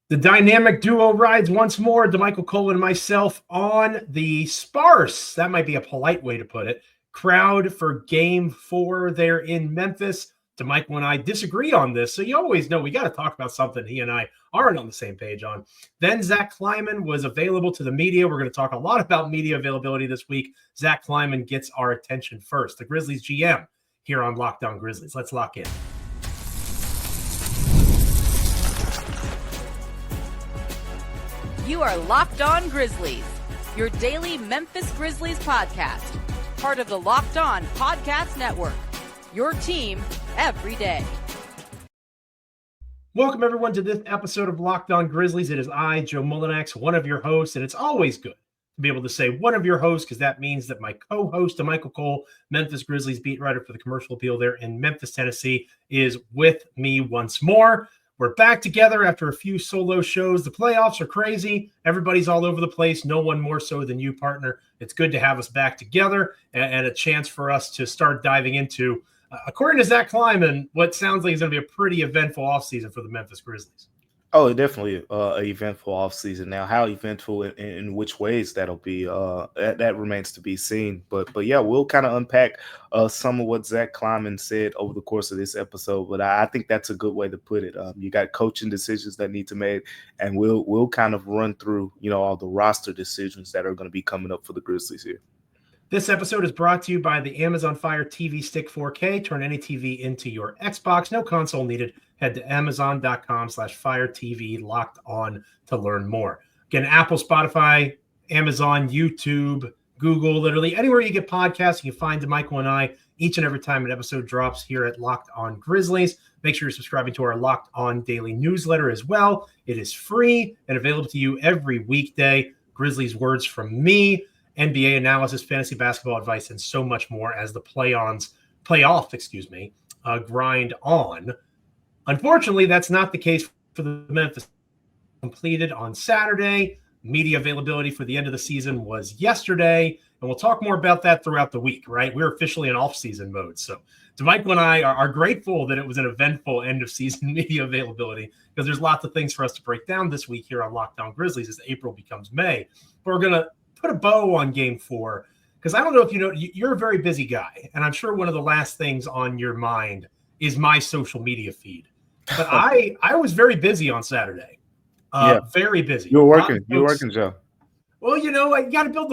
The dynamic duo rides once more. Damichael and myself on the sparse, that might be a polite way to put it, crowd for Game 4 there in Memphis. Damichael and I disagree on this, so you always know we got to talk about something he and I aren't on the same page on. Then Zach Kleiman was available to the media. We're going to talk a lot about media availability this week. Zach Kleiman gets our attention first. The Grizzlies GM here on Locked On Grizzlies. Let's lock in. You are Locked On Grizzlies, your daily Memphis Grizzlies podcast, part of the Locked On Podcast Network, your team every day. Welcome, everyone, to this episode of Locked On Grizzlies. It is I, Joe Mullinax, one of your hosts, and it's always good to be able to say one of your hosts because that means that my co-host, Damichael Cole, Memphis Grizzlies beat writer for the Commercial Appeal there in Memphis, Tennessee, is with me once more. We're back together after a few solo shows. The playoffs are crazy. Everybody's all over the place. No one more so than you, partner. It's good to have us back together and a chance for us to start diving into, according to Zach Kleiman, what sounds like is going to be a pretty eventful offseason for the Memphis Grizzlies. Oh, definitely an eventful offseason. Now, how eventful in which ways that'll be, that remains to be seen. But yeah, we'll kind of unpack some of what Zach Kleiman said over the course of this episode. But I think that's a good way to put it. You got coaching decisions that need to be made, and we'll kind of run through, all the roster decisions that are going to be coming up for the Grizzlies here. This episode is brought to you by the Amazon Fire TV Stick 4K. Turn any TV into your Xbox. No console needed. Head to Amazon.com/Fire TV Locked On to learn more. Again, Apple, Spotify, Amazon, YouTube, Google, literally anywhere you get podcasts, you can find Damichael and I each and every time an episode drops here at Locked On Grizzlies. Make sure you're subscribing to our Locked On daily newsletter as well. It is free and available to you every weekday. Grizzlies words from me, NBA analysis, fantasy basketball advice, and so much more as the playoffs grind on. Unfortunately, that's not the case for the Memphis. Completed on Saturday. Media availability for the end of the season was yesterday, and we'll talk more about that throughout the week, right? We're officially in off-season mode. So Damichael and I are grateful that it was an eventful end-of-season media availability because there's lots of things for us to break down this week here on Locked On Grizzlies as April becomes May. But we're going to put a bow on Game 4 because I don't know if you know, you're a very busy guy, and I'm sure one of the last things on your mind is my social media feed. But I was very busy on Saturday. Very busy. You're working, Joe. Well, you got to build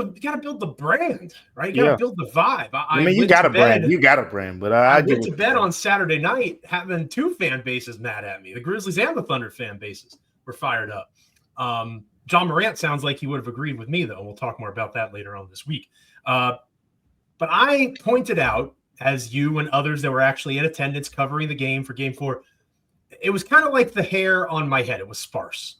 the brand, right? You got to build the vibe. I mean, you got a brand. You got a brand, but I went to bed on Saturday night having two fan bases mad at me. The Grizzlies and the Thunder fan bases were fired up. John Morant sounds like he would have agreed with me, though. We'll talk more about that later on this week. But I pointed out, as you and others that were actually in attendance covering the game for Game 4, it was kind of like the hair on my head. It was sparse.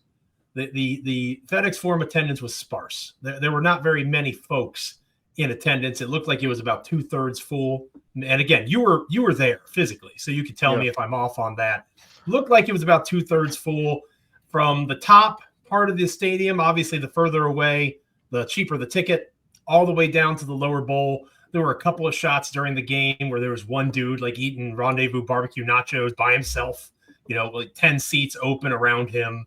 The FedEx Forum attendance was sparse. There were not very many folks in attendance. It looked like it was about 2/3 full. And again, you were there physically, so you could tell me if I'm off on that. Looked like it was about 2/3 full from the top part of the stadium. Obviously, the further away, the cheaper the ticket, all the way down to the lower bowl. There were a couple of shots during the game where there was one dude like eating rendezvous barbecue nachos by himself, like 10 seats open around him.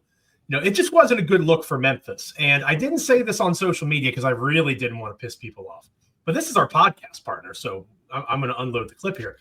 It just wasn't a good look for Memphis. And I didn't say this on social media because I really didn't want to piss people off. But this is our podcast partner, so I'm going to unload the clip here.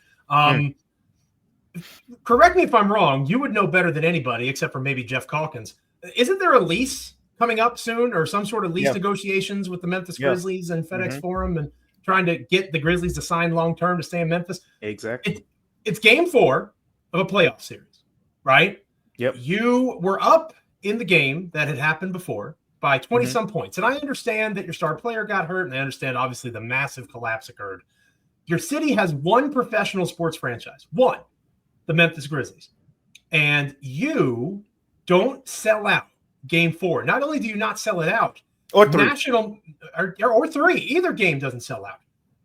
Correct me if I'm wrong. You would know better than anybody, except for maybe Jeff Calkins. Isn't there a lease coming up soon or some sort of lease negotiations with the Memphis Grizzlies and FedEx Forum and trying to get the Grizzlies to sign long-term to stay in Memphis? Exactly. It's Game 4 of a playoff series, right? Yep. You were up in the game that had happened before by 20-some points. And I understand that your star player got hurt, and I understand, obviously, the massive collapse occurred. Your city has one professional sports franchise, one, the Memphis Grizzlies. And you don't sell out Game 4. Not only do you not sell it out, or three. Or three. Either game doesn't sell out.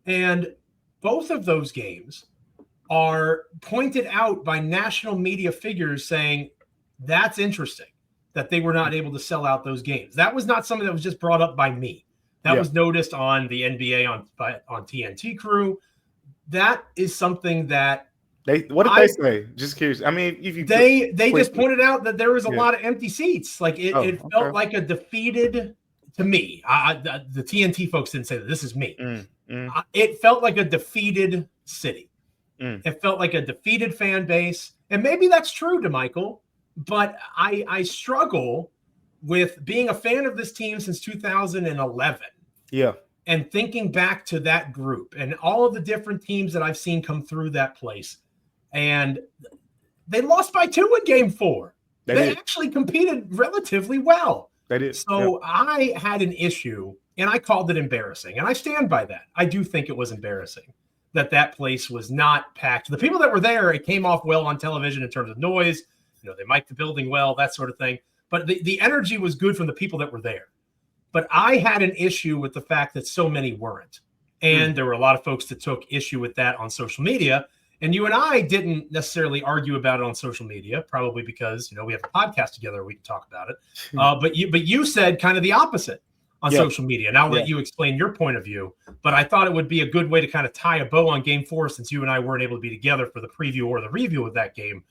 And both of those games are pointed out by national media figures saying, that's interesting that they were not able to sell out those games. That was not something that was just brought up by me. That was noticed on the NBA on TNT crew. That is something that What did they say? Just curious. I mean, if you they just pointed out that there was a lot of empty seats. Like it felt like a defeated, to me. The TNT folks didn't say that. This is me. It felt like a defeated city. It felt like a defeated fan base, and maybe that's true, Damichael. But I struggle with being a fan of this team since 2011. Yeah. And thinking back to that group and all of the different teams that I've seen come through that place. And they lost by 2 in game 4. They actually competed relatively well. They did. So I had an issue, and I called it embarrassing. And I stand by that. I do think it was embarrassing that place was not packed. The people that were there, it came off well on television in terms of noise. They mic'd the building well, that sort of thing. But the energy was good from the people that were there. But I had an issue with the fact that so many weren't. And there were a lot of folks that took issue with that on social media. And you and I didn't necessarily argue about it on social media, probably because, we have a podcast together. We can talk about it. But you said kind of the opposite on social media. And I'll let you explain your point of view. But I thought it would be a good way to kind of tie a bow on game 4, since you and I weren't able to be together for the preview or the review of that game.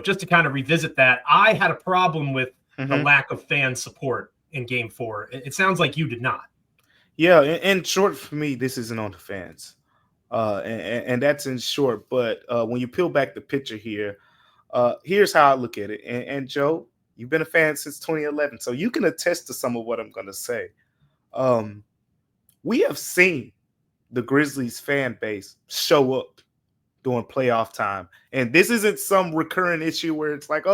Just to kind of revisit that, I had a problem with the lack of fan support in game 4. It sounds like you did not. Yeah, in short, for me, this isn't on the fans. And that's in short. But when you peel back the picture here, here's how I look at it. And Joe, you've been a fan since 2011, so you can attest to some of what I'm going to say. We have seen the Grizzlies fan base show up during playoff time. And this isn't some recurring issue where it's like,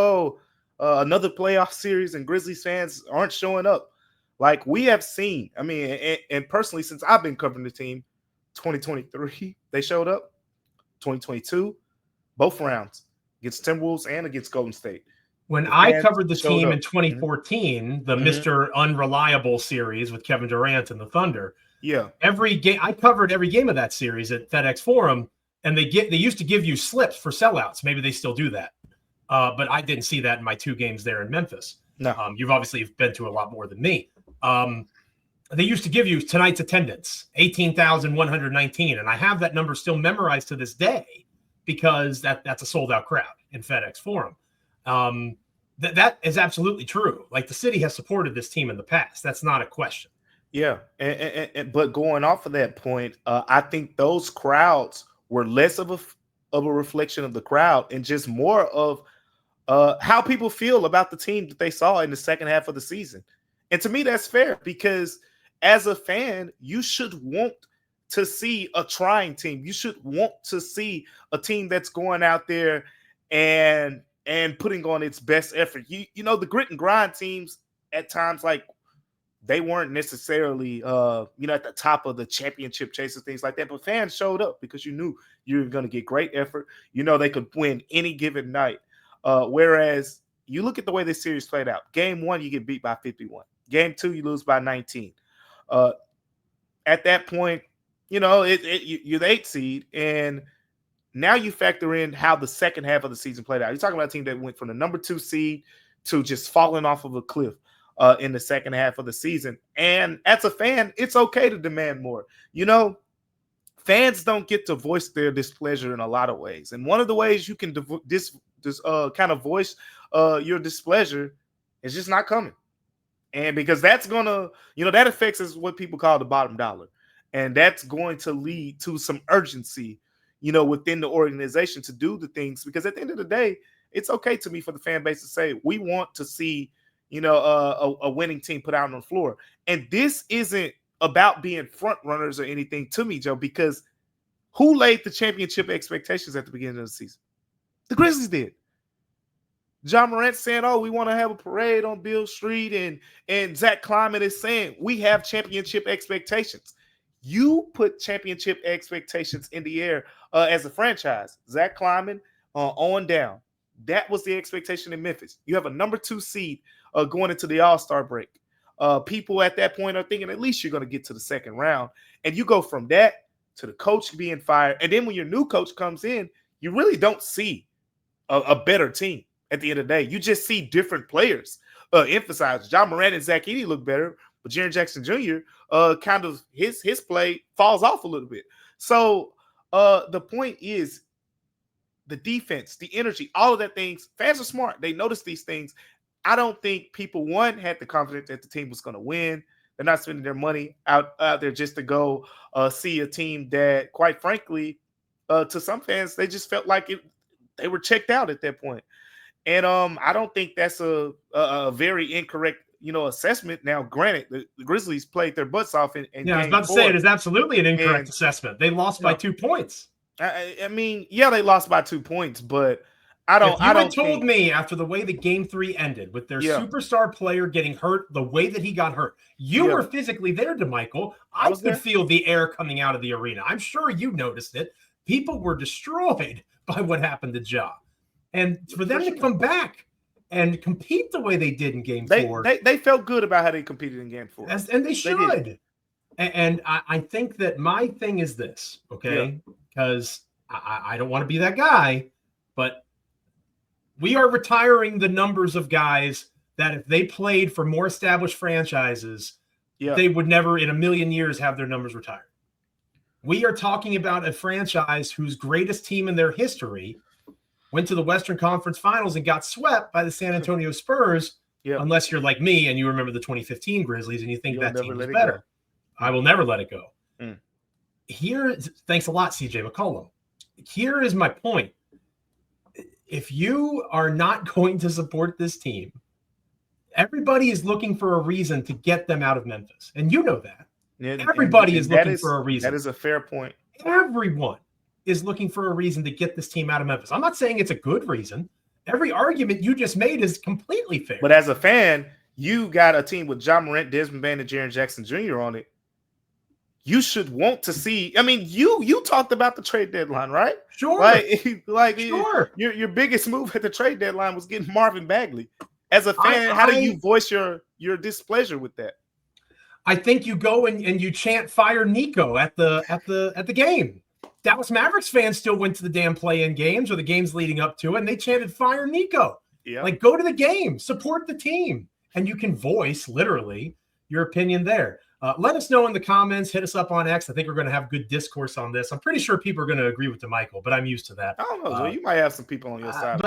another playoff series and Grizzlies fans aren't showing up. Like we have seen, and personally, since I've been covering the team, 2023, they showed up. 2022, both rounds against Timberwolves and against Golden State. When I covered the team in 2014, the Mr. Unreliable series with Kevin Durant and the Thunder. Yeah. Every game, I covered every game of that series at FedEx Forum, and they used to give you slips for sellouts. Maybe they still do that. But I didn't see that in my 2 games there in Memphis. No. You've obviously been to a lot more than me. They used to give you tonight's attendance, 18,119. And I have that number still memorized to this day because that's a sold-out crowd in FedEx Forum. That is absolutely true. Like the city has supported this team in the past. That's not a question. Yeah. But going off of that point, I think those crowds were less of a reflection of the crowd and just more of how people feel about the team that they saw in the second half of the season. And to me, that's fair because as a fan, you should want to see a trying team. You should want to see a team that's going out there and putting on its best effort. You know, the grit and grind teams at times, like they weren't necessarily, at the top of the championship chase and things like that. But fans showed up because you knew you were going to get great effort. You know, they could win any given night. Whereas you look at the way this series played out. Game 1, you get beat by 51. Game 2, you lose by 19. At that point, you're the 8th seed, and now you factor in how the second half of the season played out. You're talking about a team that went from the number 2 seed to just falling off of a cliff in the second half of the season. And as a fan, it's okay to demand more. Fans don't get to voice their displeasure in a lot of ways. And one of the ways you can kind of voice your displeasure is just not coming. And because that's going to, that affects is what people call the bottom dollar. And that's going to lead to some urgency, within the organization to do the things. Because at the end of the day, it's okay to me for the fan base to say, we want to see, a winning team put out on the floor. And this isn't about being front runners or anything to me, Joe, because who laid the championship expectations at the beginning of the season? The Grizzlies did. John Morant saying, we want to have a parade on Beale Street, and Zach Kleiman is saying we have championship expectations. You put championship expectations in the air as a franchise. Zach Kleiman on down. That was the expectation in Memphis. You have a number 2 seed going into the All-Star break. People at that point are thinking at least you're going to get to the second round. And you go from that to the coach being fired. And then when your new coach comes in, you really don't see a better team. At the end of the day, you just see different players emphasized. John Morant and Zach Edey look better, but Jaren Jackson Jr. Kind of his play falls off a little bit. So the point is, the defense, the energy, all of that things. Fans are smart. They notice these things. I don't think people, one, had the confidence that the team was going to win. They're not spending their money out there just to go see a team that, quite frankly, to some fans, they just felt like they were checked out at that point. And I don't think that's a very incorrect, assessment. Now, granted, the Grizzlies played their butts off in I was about to say it is absolutely an incorrect assessment. They lost by 2 points. I mean, yeah, they lost by 2 points, but If you had told me after the way the game 3 ended with their superstar player getting hurt the way that he got hurt, you were physically there, Damichael. I could feel the air coming out of the arena. I'm sure you noticed it. People were destroyed by what happened to Ja. And for them to come back and compete the way they did in game 4. They felt good about how they competed in game 4. And they should. And I think that my thing is this, okay? Because I don't want to be that guy, but we are retiring the numbers of guys that if they played for more established franchises, they would never in a million years have their numbers retired. We are talking about a franchise whose greatest team in their history went to the Western Conference Finals and got swept by the San Antonio Spurs, unless you're like me and you remember the 2015 Grizzlies and you think that team is better. I will never let it go. Thanks a lot, CJ McCollum. Here is my point. If you are not going to support this team, everybody is looking for a reason to get them out of Memphis. And you know that. Everybody is looking for a reason. That is a fair point. Everyone is looking for a reason to get this team out of Memphis. I'm not saying it's a good reason. Every argument you just made is completely fair. But as a fan, you got a team with Ja Morant, Desmond Bane, and Jaren Jackson Jr. on it. You should want to see. I mean, you talked about the trade deadline, right? Sure. Sure. Your biggest move at the trade deadline was getting Marvin Bagley. As a fan, how do you voice your displeasure with that? I think you go and you chant "Fire Nico" at the game. Dallas Mavericks fans still went to the damn play-in games or the games leading up to it, and they chanted "Fire Nico." Yeah. Like, go to the game, support the team, and you can voice literally your opinion there. Let us know in the comments. Hit us up on X. I think we're going to have good discourse on this. I'm pretty sure people are going to agree with Damichael, but I'm used to that. I don't know, Joe. You might have some people on your side.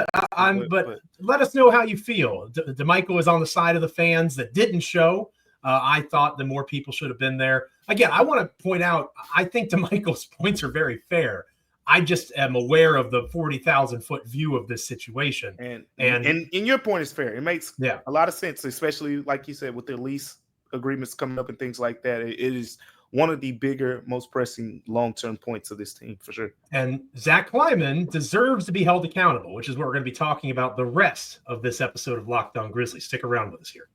But let us know how you feel. Damichael is on the side of the fans that didn't show. I thought the more people should have been there. Again, I want to point out, I think Damichael's points are very fair. I just am aware of the 40,000-foot view of this situation. And your point is fair. It makes a lot of sense, especially, like you said, with the lease agreements coming up and things like that. It is one of the bigger, most pressing long-term points of this team, for sure. And Zach Kleiman deserves to be held accountable, which is what we're going to be talking about the rest of this episode of Locked On Grizzlies. Stick around with us here.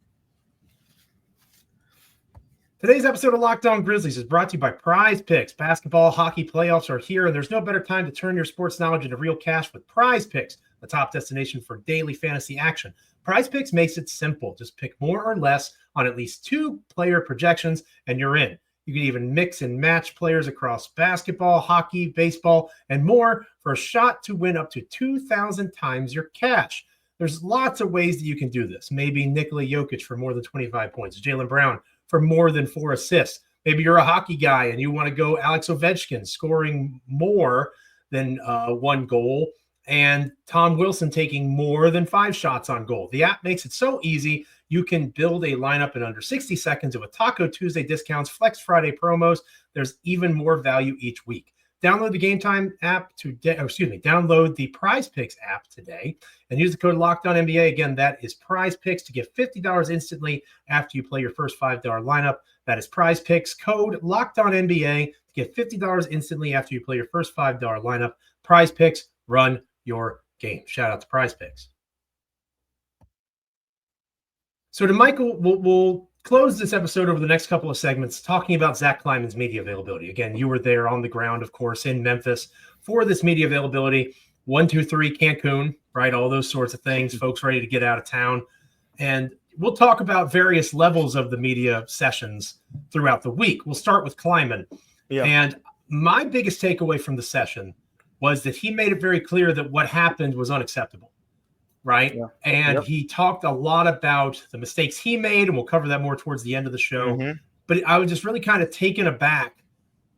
Today's episode of Locked On Grizzlies is brought to you by Prize Picks. Basketball, hockey playoffs are here, and there's no better time to turn your sports knowledge into real cash with Prize Picks, the top destination for daily fantasy action. Prize Picks makes it simple. Just pick more or less on at least 2 player projections, and you're in. You can even mix and match players across basketball, hockey, baseball, and more for a shot to win up to 2,000 times your cash. There's lots of ways that you can do this. Maybe Nikola Jokic for more than 25 points, Jaylen Brown for more than 4 assists. Maybe you're a hockey guy and you want to go Alex Ovechkin scoring more than 1 goal and Tom Wilson taking more than 5 shots on goal. The app makes it so easy. You can build a lineup in under 60 seconds with Taco Tuesday discounts, Flex Friday promos. There's even more value each week. Download the Gametime app download the Prize Picks app today and use the code LOCKEDONNBA. Again, that is Prize Picks to get $50 instantly after you play your first $5 lineup. That is Prize Picks, code LOCKEDONNBA to get $50 instantly after you play your first $5 lineup. Prize Picks, run your game. Shout out to Prize Picks. So Damichael, we'll close this episode over the next couple of segments talking about Zach Kleiman's media availability. Again, you were there on the ground, of course, in Memphis for this media availability. 1, 2, 3, Cancun, right? All those sorts of things, folks ready to get out of town. And we'll talk about various levels of the media sessions throughout the week. We'll start with Kleiman. Yeah. And my biggest takeaway from the session was that he made it very clear that what happened was unacceptable. Right. Yeah. And he talked a lot about the mistakes he made, and we'll cover that more towards the end of the show. Mm-hmm. But I was just really kind of taken aback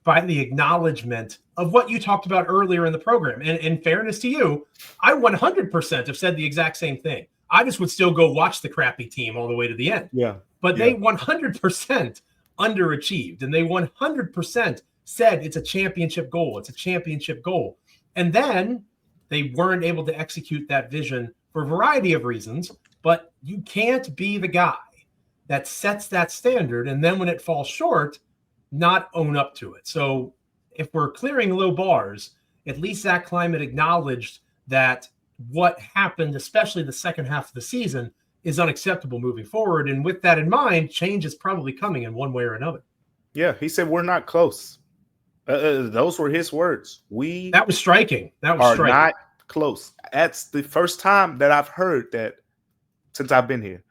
by the acknowledgement of what you talked about earlier in the program. And in fairness to you, I 100% have said the exact same thing. I just would still go watch the crappy team all the way to the end. Yeah. But they 100% underachieved, and they 100% said it's a championship goal. It's a championship goal. And then they weren't able to execute that vision for a variety of reasons, but you can't be the guy that sets that standard, and then when it falls short, not own up to it. So if we're clearing low bars, at least Zach Kleiman acknowledged that what happened, especially the second half of the season, is unacceptable moving forward. And with that in mind, change is probably coming in one way or another. Yeah, he said we're not close. Those were his words. That was striking. Not close. That's the first time that I've heard that since I've been here.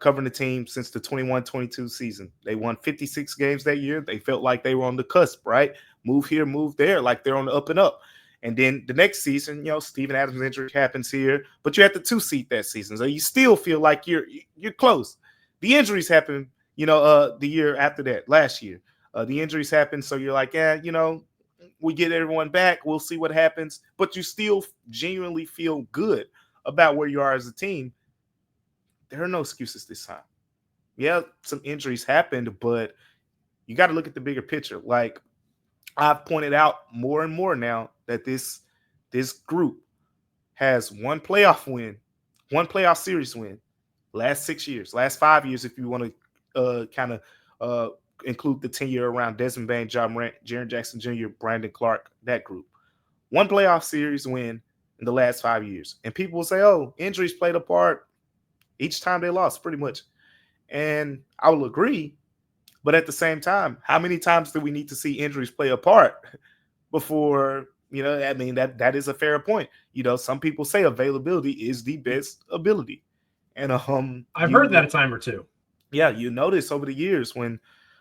Covering the team since the 21-22 season. They won 56 games that year. They felt like they were on the cusp, right? Move here, move there, like they're on the up and up. And then the next season, Steven Adams' injury happens here, but you're at the 2 seed that season. So you still feel like you're close. The injuries happen, the year after that, last year. The injuries happen, so you're like, we get everyone back. We'll see what happens. But you still genuinely feel good about where you are as a team. There are no excuses this time. Yeah, some injuries happened, but you got to look at the bigger picture. Like I've pointed out more and more now that this group has one playoff win, one playoff series win, last 6 years, last 5 years, if you want to kind of include the tenure around Desmond Bane, John Morant, Jaren Jackson Jr., Brandon Clark, that group. One playoff series win in the last 5 years. And people will say, oh, injuries played a part. Each time they lost, pretty much. And I will agree. But at the same time, how many times do we need to see injuries play a part before, that is a fair point. Some people say availability is the best ability. And I've heard that a time or two. Yeah, you notice over the years when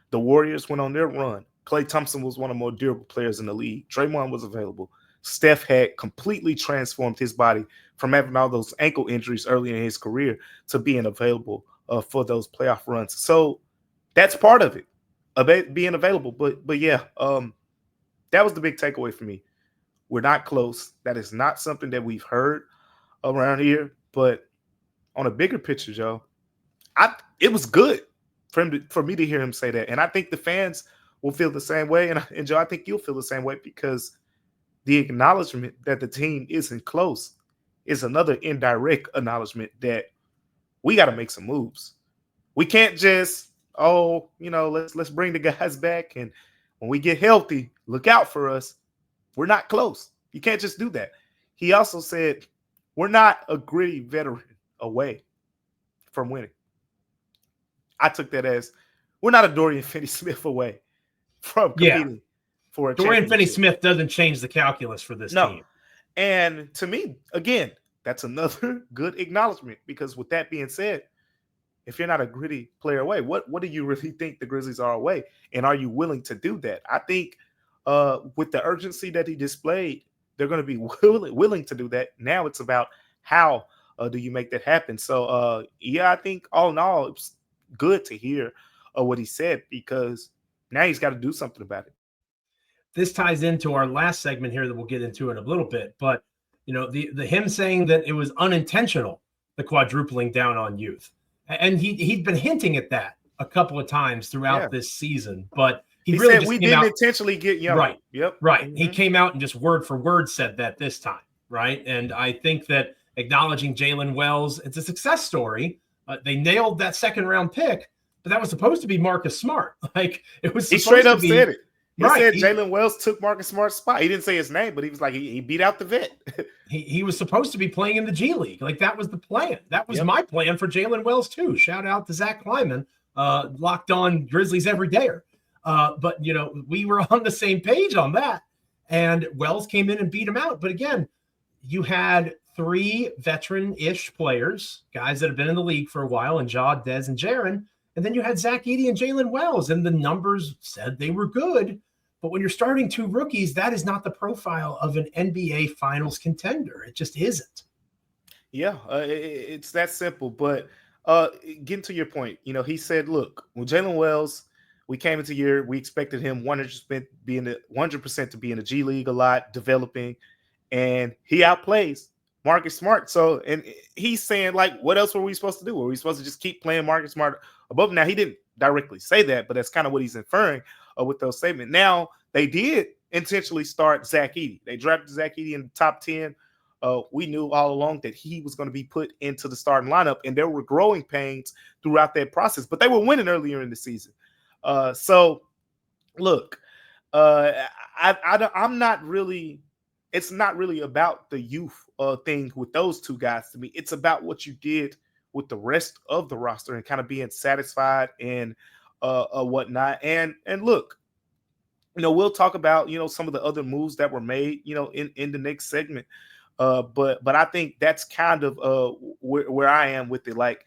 the Warriors went on their run, Klay Thompson was one of the more durable players in the league. Draymond was available. Steph had completely transformed his body from having all those ankle injuries early in his career to being available for those playoff runs. So that's part of it, being available. But yeah, that was the big takeaway for me. We're not close. That is not something that we've heard around here. But on a bigger picture, Joe, it was good for me to hear him say that. And I think the fans will feel the same way. And Joe, I think you'll feel the same way because the acknowledgement that the team isn't close is another indirect acknowledgement that we got to make some moves. We can't just, let's bring the guys back. And when we get healthy, look out for us. We're not close. You can't just do that. He also said, we're not a gritty veteran away from winning. I took that as we're not a Dorian Finney-Smith away from competing. For a Dorian Finney-Smith doesn't change the calculus for this team. And to me, again, that's another good acknowledgement because with that being said, if you're not a gritty player away, what do you really think the Grizzlies are away? And are you willing to do that? I think with the urgency that he displayed, they're going to be willing to do that. Now it's about how do you make that happen? So, I think all in all, it's good to hear what he said because now he's got to do something about it. This ties into our last segment here that we'll get into in a little bit. But, the him saying that it was unintentional, the quadrupling down on youth. And he'd been hinting at that a couple of times throughout this season. But he really said just we came didn't out, intentionally get young. Right. Yep. Right. Mm-hmm. He came out and just word for word said that this time. Right. And I think that acknowledging Jalen Wells, it's a success story. They nailed that second round pick, but that was supposed to be Marcus Smart. Like it was. He straight up said it. He said He, Jalen Wells took Marcus Smart's spot. He didn't say his name, but he was like, he beat out the vet. he was supposed to be playing in the G League. Like that was the plan. That was my plan for Jalen Wells too. Shout out to Zach Kleiman, locked on Grizzlies every dayer. But, we were on the same page on that. And Wells came in and beat him out. But again, you had 3 veteran-ish players, guys that have been in the league for a while, and Ja, Dez, and Jaren. And then you had Zach Edey and Jalen Wells, and the numbers said they were good. But when you're starting 2 rookies, that is not the profile of an NBA Finals contender. It just isn't. Yeah, it's that simple. But getting to your point, he said, look, with Jalen Wells, We came into the year, we expected him 100% to be in the G League a lot, developing, and he outplays Marcus Smart. So, and he's saying, like, what else were we supposed to do? Were we supposed to just keep playing Marcus Smart above him? Now, he didn't directly say that, but that's kind of what he's inferring with those statements. Now, they did intentionally start Zach Edey. They drafted Zach Edey in the top 10. We knew all along that he was going to be put into the starting lineup, and there were growing pains throughout that process, but they were winning earlier in the season. So, look, I'm not really. It's not really about the youth thing with those two guys to me. It's about what you did with the rest of the roster and kind of being satisfied and whatnot. And look, we'll talk about some of the other moves that were made in the next segment. But I think that's kind of where I am with it. Like,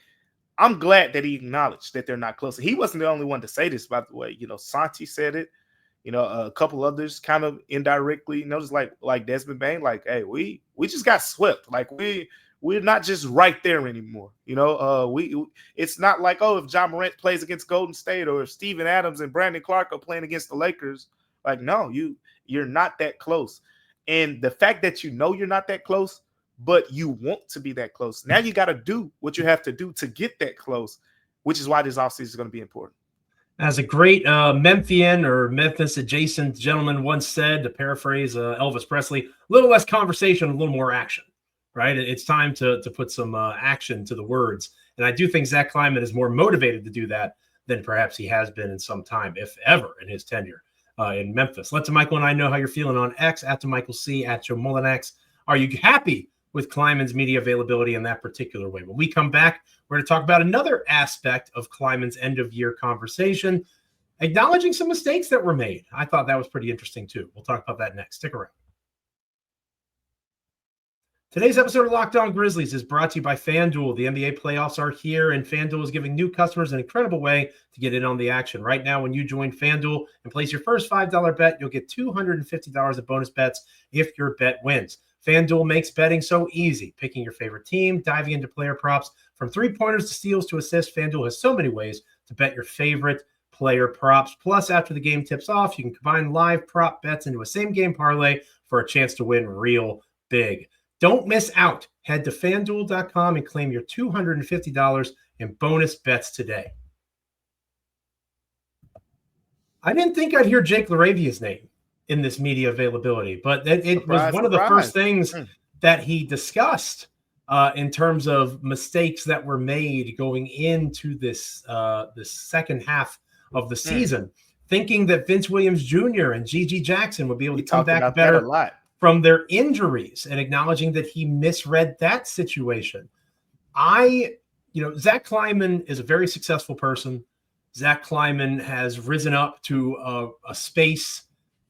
I'm glad that he acknowledged that they're not close. He wasn't the only one to say this, by the way. Santi said it. A couple others kind of indirectly, just like Desmond Bain, like, hey, we just got swept. Like, we're not just right there anymore. It's not like, oh, if John Morant plays against Golden State or if Steven Adams and Brandon Clark are playing against the Lakers, like, no, you're not that close. And the fact that you're not that close, but you want to be that close, now you got to do what you have to do to get that close, which is why this offseason is going to be important. As a great Memphian or Memphis adjacent gentleman once said, to paraphrase Elvis Presley, a little less conversation, a little more action, right? It's time to put some action to the words. And I do think Zach Kleiman is more motivated to do that than perhaps he has been in some time, if ever, in his tenure in Memphis. Let Damichael and I know how you're feeling on X, at Damichael C, at Joe Mullinax. Are you happy with Kleiman's media availability in that particular way? When we come back, we're going to talk about another aspect of Kleiman's end-of-year conversation, acknowledging some mistakes that were made. I thought that was pretty interesting, too. We'll talk about that next. Stick around. Today's episode of Locked On Grizzlies is brought to you by FanDuel. The NBA playoffs are here, and FanDuel is giving new customers an incredible way to get in on the action. Right now, when you join FanDuel and place your first $5 bet, you'll get $250 of bonus bets if your bet wins. FanDuel makes betting so easy. Picking your favorite team, diving into player props, from three-pointers to steals to assists, FanDuel has so many ways to bet your favorite player props. Plus, after the game tips off, you can combine live prop bets into a same-game parlay for a chance to win real big. Don't miss out. Head to FanDuel.com and claim your $250 in bonus bets today. I didn't think I'd hear Jake LaRavia's name in this media availability, but it was one of the first things that he discussed in terms of mistakes that were made going into this second half of the season, thinking that Vince Williams Jr. and Gigi Jackson would be able to come back better from their injuries, and acknowledging that he misread that situation. Zach Kleiman is a very successful person. Zach Kleiman has risen up to a space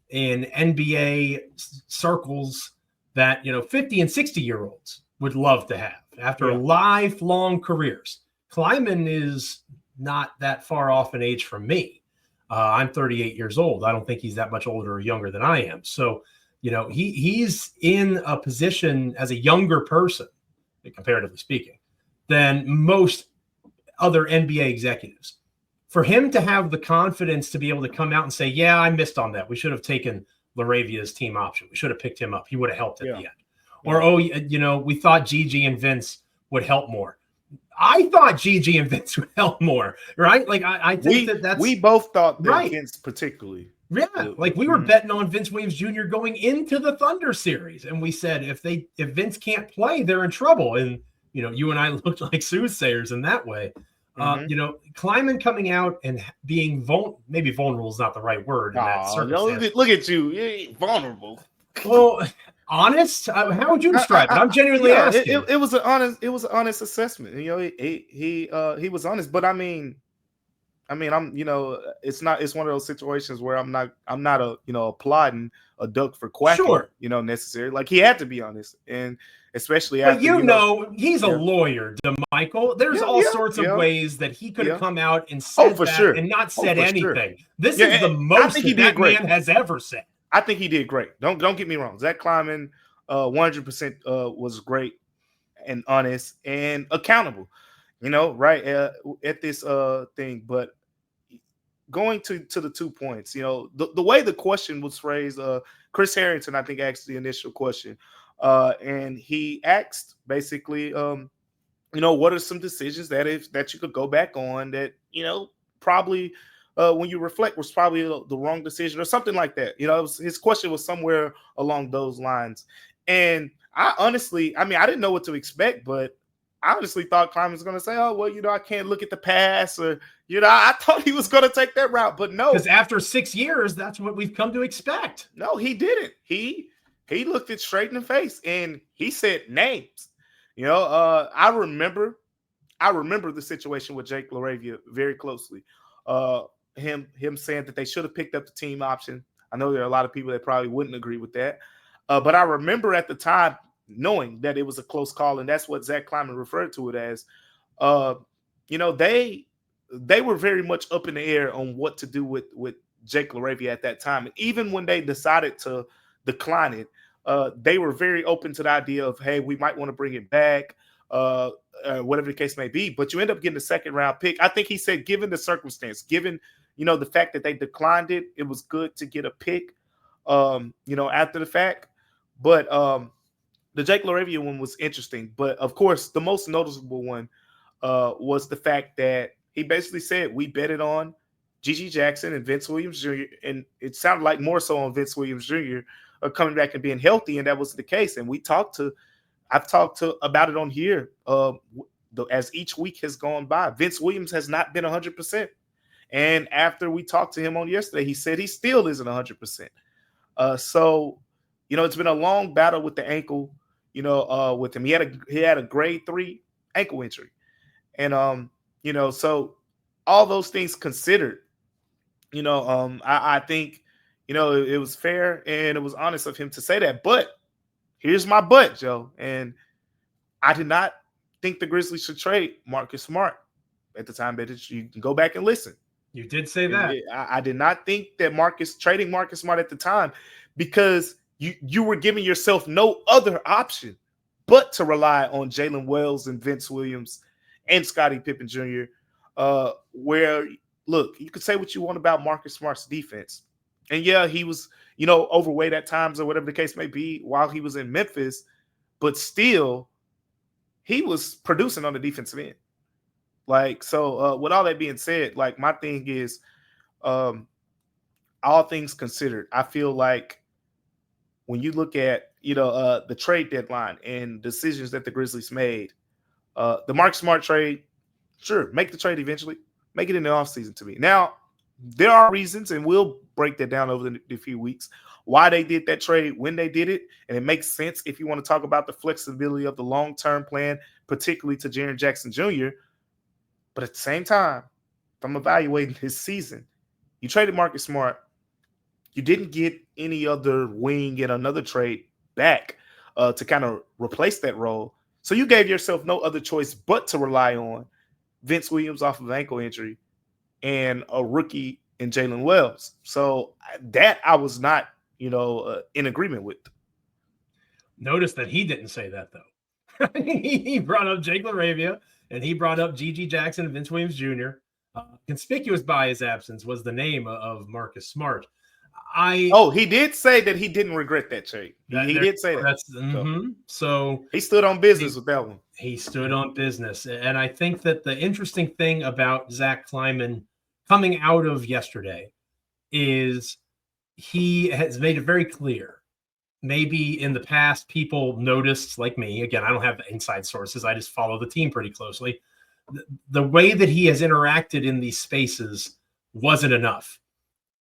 in NBA circles that 50 and 60-year-olds would love to have after lifelong careers. Kleiman is not that far off in age from me. I'm 38 years old. I don't think he's that much older or younger than I am. So, he's in a position as a younger person, comparatively speaking, than most other NBA executives. For him to have the confidence to be able to come out and say, yeah, I missed on that. We should have taken LaRavia's team option. We should have picked him up. He would have helped at the end. Or, we thought Gigi and Vince would help more. I thought Gigi and Vince would help more, right? Like, I think that's... We both thought that Vince particularly. Yeah, like we were betting on Vince Williams Jr. going into the Thunder series, and we said if Vince can't play, they're in trouble. And you and I looked like soothsayers in that way. Kleiman coming out and being maybe vulnerable is not the right word in that circumstance. Look at you, you ain't vulnerable. Well, honest. How would you describe it? I'm genuinely asking. It was an honest assessment. He was honest, but I mean, it's one of those situations where I'm not applauding a duck for quacking, necessarily. Like, he had to be honest, and especially after he's a lawyer, Damichael. There's all sorts of ways that he could have come out and said and not said anything. Sure. This is the most that man has ever said. I think he did great. Don't get me wrong. Zach Kleiman 100% was great and honest and accountable, right, at this thing. But going to the 2 points, the way the question was phrased, Chris Harrington, I think, asked the initial question, and he asked basically, what are some decisions that you could go back on that, probably when you reflect was probably the wrong decision or something like that. His question was somewhere along those lines. And I honestly, I didn't know what to expect, but I honestly thought Kleiman was going to say, oh, well, I can't look at the past, or, I thought he was going to take that route, but no. Because after 6 years, that's what we've come to expect. No, he didn't. He looked it straight in the face and he said names. I remember the situation with Jake LaRavia very closely. Him saying that they should have picked up the team option. I know there are a lot of people that probably wouldn't agree with that. But I remember at the time knowing that it was a close call, and that's what Zach Kleiman referred to it as. They were very much up in the air on what to do with Jake LaRavia at that time. And even when they decided to decline it, they were very open to the idea of, hey, we might want to bring it back, whatever the case may be. But you end up getting a second-round pick. I think he said, given the circumstance, given, the fact that they declined it, it was good to get a pick, after the fact. But the Jake LaRavia one was interesting. But, of course, the most noticeable one was the fact that he basically said, we betted on GG Jackson and Vince Williams Jr., and it sounded like more so on Vince Williams Jr., coming back and being healthy, and that was the case. And I've talked about it on here as each week has gone by. Vince Williams has not been 100%. And after we talked to him on yesterday, he said he still isn't 100%. So, it's been a long battle with the ankle, with him. He had a grade 3 ankle injury. And, so all those things considered, I think, it was fair and it was honest of him to say that. But here's my but, Joe. And I did not think the Grizzlies should trade Marcus Smart at the time. But you can go back and listen. You did say that. I did not think that trading Marcus Smart at the time, because you were giving yourself no other option but to rely on Jalen Wells and Vince Williams and Scottie Pippen Jr. Where, look, you could say what you want about Marcus Smart's defense. And yeah, he was, overweight at times or whatever the case may be while he was in Memphis, but still he was producing on the defensive end. So with all that being said, my thing is, all things considered, I feel like when you look at, the trade deadline and decisions that the Grizzlies made, the Marcus Smart trade, sure, make the trade eventually. Make it in the offseason to me. Now, there are reasons, and we'll break that down over the few weeks, why they did that trade, when they did it, and it makes sense if you want to talk about the flexibility of the long-term plan, particularly to Jaren Jackson Jr. But at the same time, if I'm evaluating this season, you traded Marcus Smart. You didn't get any other wing in another trade back to kind of replace that role. So you gave yourself no other choice but to rely on Vince Williams off of an ankle injury and a rookie in Jalen Wells. So that I was not, in agreement with. Notice that he didn't say that, though. He brought up Jake LaRavia, and he brought up GG Jackson and Vince Williams Jr. Conspicuous by his absence was the name of Marcus Smart. He did say that he didn't regret that trade. He did say that. So he stood on business with that one. He stood on business. And I think that the interesting thing about Zach Kleiman coming out of yesterday is he has made it very clear. Maybe in the past, people noticed, like me, again, I don't have inside sources. I just follow the team pretty closely. The way that he has interacted in these spaces wasn't enough.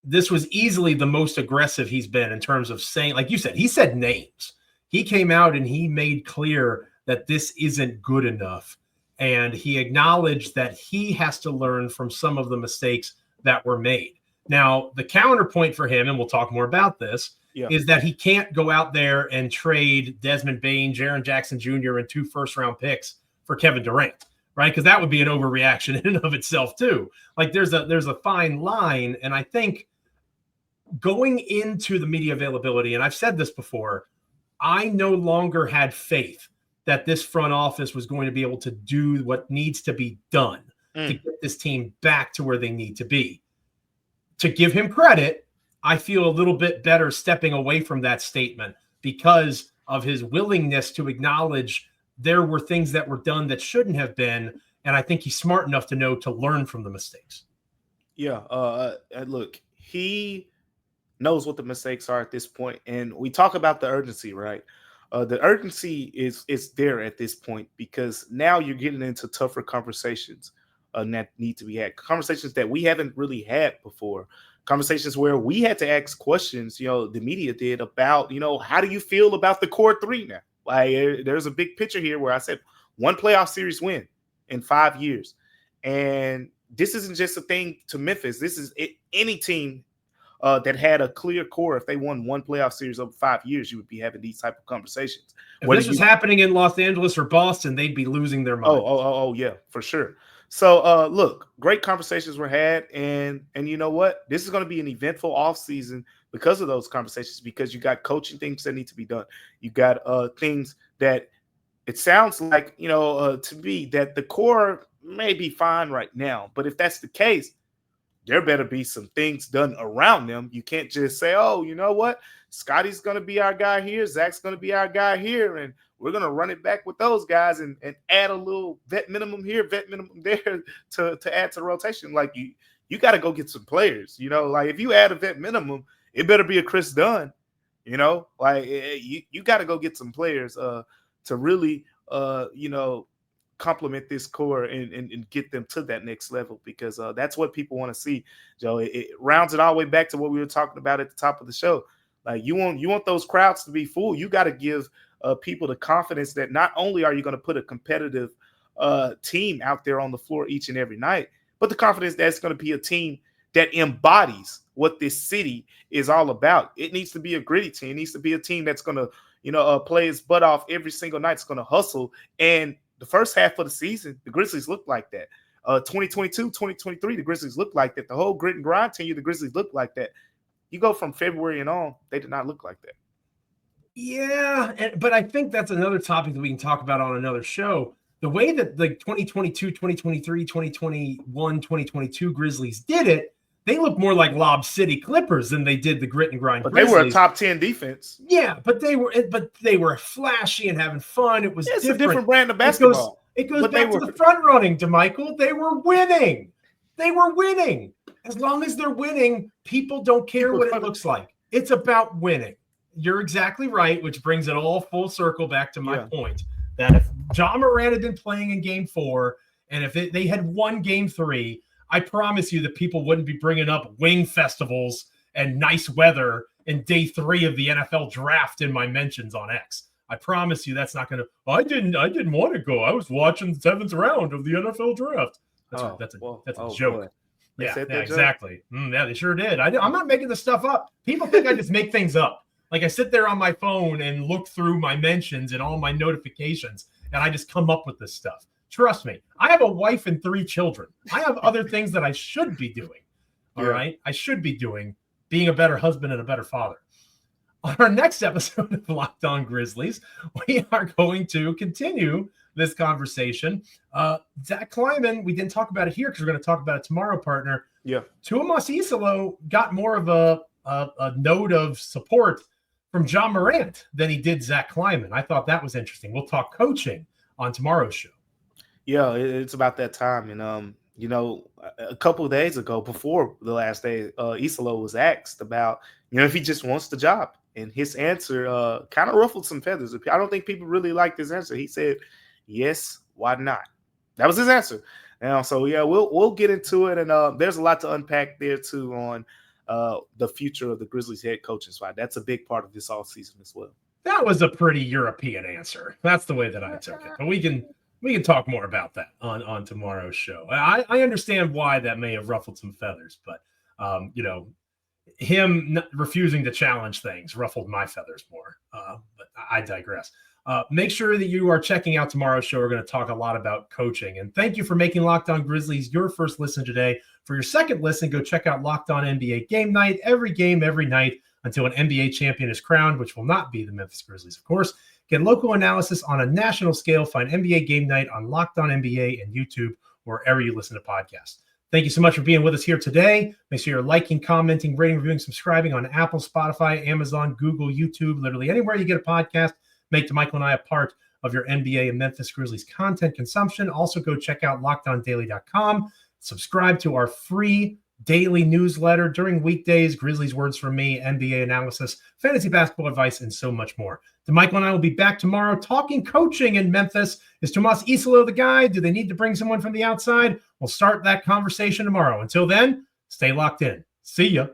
This was easily the most aggressive he's been in terms of saying, like you said, he said names. He came out and he made clear that this isn't good enough. And he acknowledged that he has to learn from some of the mistakes that were made. Now, the counterpoint for him, and we'll talk more about this, is that he can't go out there and trade Desmond Bane, Jaren Jackson Jr., and 2 first-round picks for Kevin Durant, right? Because that would be an overreaction in and of itself, too. Like, there's a fine line, and I think going into the media availability, and I've said this before, I no longer had faith that this front office was going to be able to do what needs to be done to get this team back to where they need to be. to give him credit, I feel a little bit better stepping away from that statement because of his willingness to acknowledge there were things that were done that shouldn't have been. And I think he's smart enough to know to learn from the mistakes. Yeah. Look, he knows what the mistakes are at this point. And we talk about the urgency, right? The urgency is there at this point because now you're getting into tougher conversations that need to be had. Conversations that we haven't really had before. Conversations where we had to ask questions, the media did about, how do you feel about the core three now? Like there's a big picture here where I said one playoff series win in 5 years. And this isn't just a thing to Memphis. This is any team that had a clear core. If they won one playoff series over 5 years, you would be having these type of conversations. If this was happening in Los Angeles or Boston, they'd be losing their mind. Oh, yeah, for sure. So, look, great conversations were had, and you know what? This is going to be an eventful offseason because of those conversations, because you got coaching things that need to be done. You got things that it sounds like, to me that the core may be fine right now. But if that's the case, there better be some things done around them. You can't just say, oh, you know what? Scotty's going to be our guy here. Zach's going to be our guy here. And we're going to run it back with those guys and add a little vet minimum here, vet minimum there to add to the rotation. Like you got to go get some players, like if you add a vet minimum, it better be a Chris Dunn, like you got to go get some players to really, complement this core and get them to that next level, because that's what people want to see, Joe. It rounds it all the way back to what we were talking about at the top of the show. Like you want those crowds to be full. You got to give people the confidence that not only are you going to put a competitive team out there on the floor each and every night, but the confidence that it's going to be a team that embodies what this city is all about. It needs to be a gritty team. It needs to be a team that's going to, play its butt off every single night. It's going to hustle. And the first half of the season, the Grizzlies looked like that. 2022, 2023, the Grizzlies looked like that. The whole grit and grind tenure, the Grizzlies looked like that. You go from February and on, they did not look like that. Yeah, but I think that's another topic that we can talk about on another show. The way that the 2022, 2023, 2021, 2022 Grizzlies did it, they look more like Lob City Clippers than they did the grit and grind. But Grizzlies. They were a top 10 defense. Yeah, but they were flashy and having fun. It was it's a different brand of basketball. It goes back to the front running, Damichael. They were winning. As long as they're winning, people don't care what it looks like. It's about winning. You're exactly right, which brings it all full circle back to my point that if John Morant had been playing in Game 4 and if they had won Game 3, I promise you that people wouldn't be bringing up wing festivals and nice weather in day 3 of the NFL draft in my mentions on X. I promise you that's not going to. I didn't want to go. I was watching the 7th round of the NFL draft. That's a joke. Boy. Yeah, exactly. Yeah, they sure did. I'm not making this stuff up. People think I just make things up. Like I sit there on my phone and look through my mentions and all my notifications, and I just come up with this stuff. Trust me, I have a wife and 3 children. I have other things that I should be doing. All right? I should be doing, being a better husband and a better father. On our next episode of Locked On Grizzlies, we are going to continue this conversation. Zach Kleiman, we didn't talk about it here because we're going to talk about it tomorrow, partner. Yeah. Tuomas Isalo got more of a note of support from John Morant than he did Zach Kleiman. I thought that was interesting. We'll talk coaching on tomorrow's show. Yeah, it's about that time. And, a couple of days ago, before the last day, Isalo was asked about, if he just wants the job. And his answer kind of ruffled some feathers. I don't think people really liked his answer. He said, yes, why not? That was his answer. And so, we'll get into it. And there's a lot to unpack there, too, on the future of the Grizzlies head coaching spot. That's a big part of this offseason as well. That was a pretty European answer. That's the way that I took it. But we can talk more about that on tomorrow's show. I understand why that may have ruffled some feathers, but him refusing to challenge things ruffled my feathers more. But I digress. Make sure that you are checking out tomorrow's show. We're going to talk a lot about coaching. And thank you for making Locked On Grizzlies your first listen today. For your second listen, go check out Locked On NBA Game Night. Every game, every night until an NBA champion is crowned, which will not be the Memphis Grizzlies, of course. Get local analysis on a national scale. Find NBA Game Night on Locked On NBA and YouTube, wherever you listen to podcasts. Thank you so much for being with us here today. Make sure you're liking, commenting, rating, reviewing, subscribing on Apple, Spotify, Amazon, Google, YouTube, literally anywhere you get a podcast. Make Damichael and I a part of your NBA and Memphis Grizzlies content consumption. Also, go check out LockedOnDaily.com. Subscribe to our free daily newsletter during weekdays. Grizzlies words from me, NBA analysis, fantasy basketball advice, and so much more. Damichael and I will be back tomorrow talking coaching in Memphis. Is Tomas Isolo the guy? Do they need to bring someone from the outside? We'll start that conversation tomorrow. Until then, stay locked in. See ya.